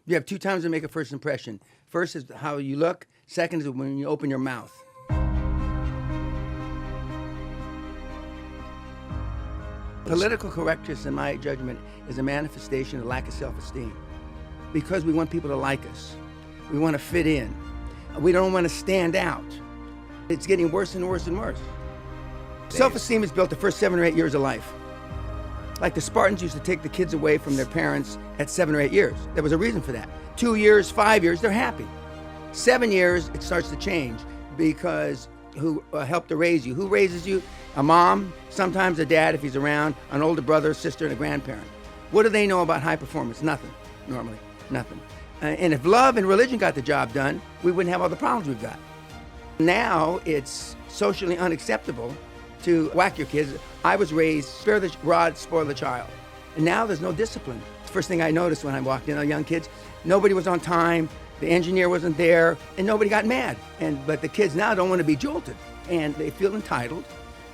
You have two times to make a first impression. First is how you look. Second is when you open your mouth. Political correctness, in my judgment, is a manifestation of lack of self-esteem. Because we want people to like us. We want to fit in. We don't want to stand out. It's getting worse and worse and worse. Self-esteem is built the first 7 or 8 years of life. Like the Spartans used to take the kids away from their parents at 7 or 8 years. There was a reason for that. 2 years, 5 years, they're happy. 7 years, it starts to change because who helped to raise you? Who raises you? A mom, sometimes a dad if he's around, an older brother, sister, and a grandparent. What do they know about high performance? Nothing, normally, nothing. And if love and religion got the job done, we wouldn't have all the problems we've got. Now it's socially unacceptable to whack your kids. I was raised, spare the rod, spoil the child. And now there's no discipline. The first thing I noticed when I walked in, young kids, nobody was on time, the engineer wasn't there, and nobody got mad. But the kids now don't want to be jolted, and they feel entitled.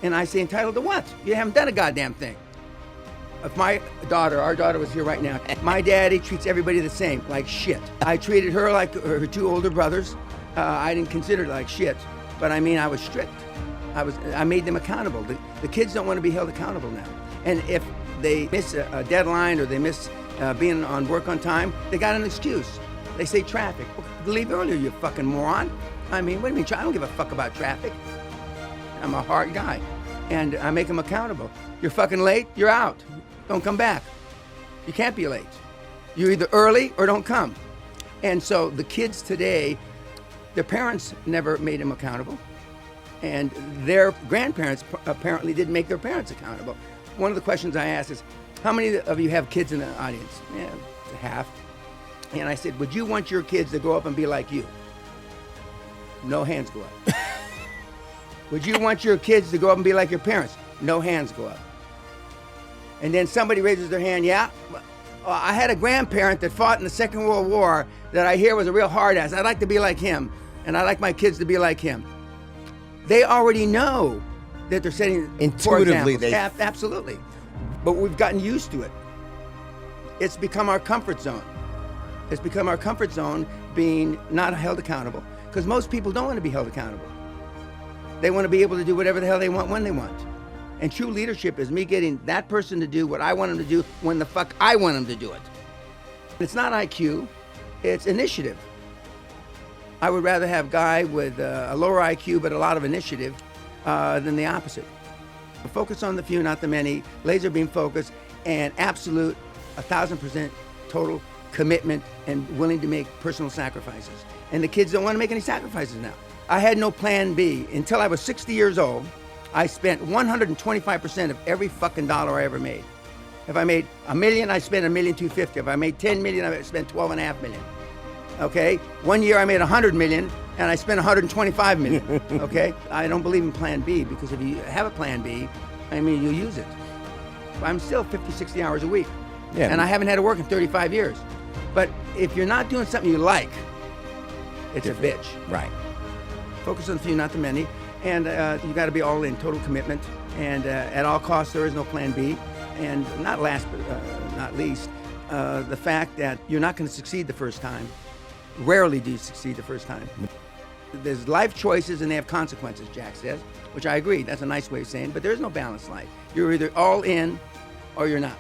And I say, entitled to what? You haven't done a goddamn thing. If my daughter, our daughter was here right now, my daddy treats everybody the same, like shit. I treated her like her two older brothers. I didn't consider it like shit, but I mean, I was strict. I made them accountable. The kids don't want to be held accountable now. And if they miss a deadline or they miss being on work on time, they got an excuse. They say traffic. Well, leave earlier, you fucking moron. I mean, what do you mean? I don't give a fuck about traffic. I'm a hard guy. And I make them accountable. You're fucking late, you're out. Don't come back. You can't be late. You're either early or don't come. And so the kids today, their parents never made them accountable. And their grandparents apparently didn't make their parents accountable. One of the questions I asked is, how many of you have kids in the audience? Yeah, half. And I said, would you want your kids to grow up and be like you? No hands go up. Would you want your kids to grow up and be like your parents? No hands go up. And then somebody raises their hand, yeah, I had a grandparent that fought in the Second World War that I hear was a real hard ass. I'd like to be like him, and I'd like my kids to be like him. They already know that they're setting intuitively. Absolutely. But we've gotten used to it. It's become our comfort zone. It's become our comfort zone being not held accountable, because most people don't want to be held accountable. They want to be able to do whatever the hell they want when they want. And true leadership is me getting that person to do what I want them to do when the fuck I want them to do it. It's not IQ, it's initiative. I would rather have a guy with a lower IQ but a lot of initiative than the opposite. Focus on the few, not the many, laser beam focus, and absolute 1,000% total commitment and willing to make personal sacrifices. And the kids don't want to make any sacrifices now. I had no plan B. Until I was 60 years old, I spent 125% of every fucking dollar I ever made. If I made $1 million, I spent $1,250,000. If I made $10 million, I spent $12.5 million. Okay? 1 year I made $100 million and I spent $125 million. Okay? I don't believe in plan B, because if you have a plan B, I mean, you use it. I'm still 50, 60 hours a week. Yeah. And I haven't had to work in 35 years. But if you're not doing something you like, it's a bitch. Right. Focus on the few, not the many. And you got to be all in, total commitment. And at all costs, there is no plan B. And not last but not least, the fact that you're not going to succeed the first time. Rarely do you succeed the first time. There's life choices and they have consequences, Jack says, which I agree. That's a nice way of saying it, but there's no balanced life. You're either all in or you're not.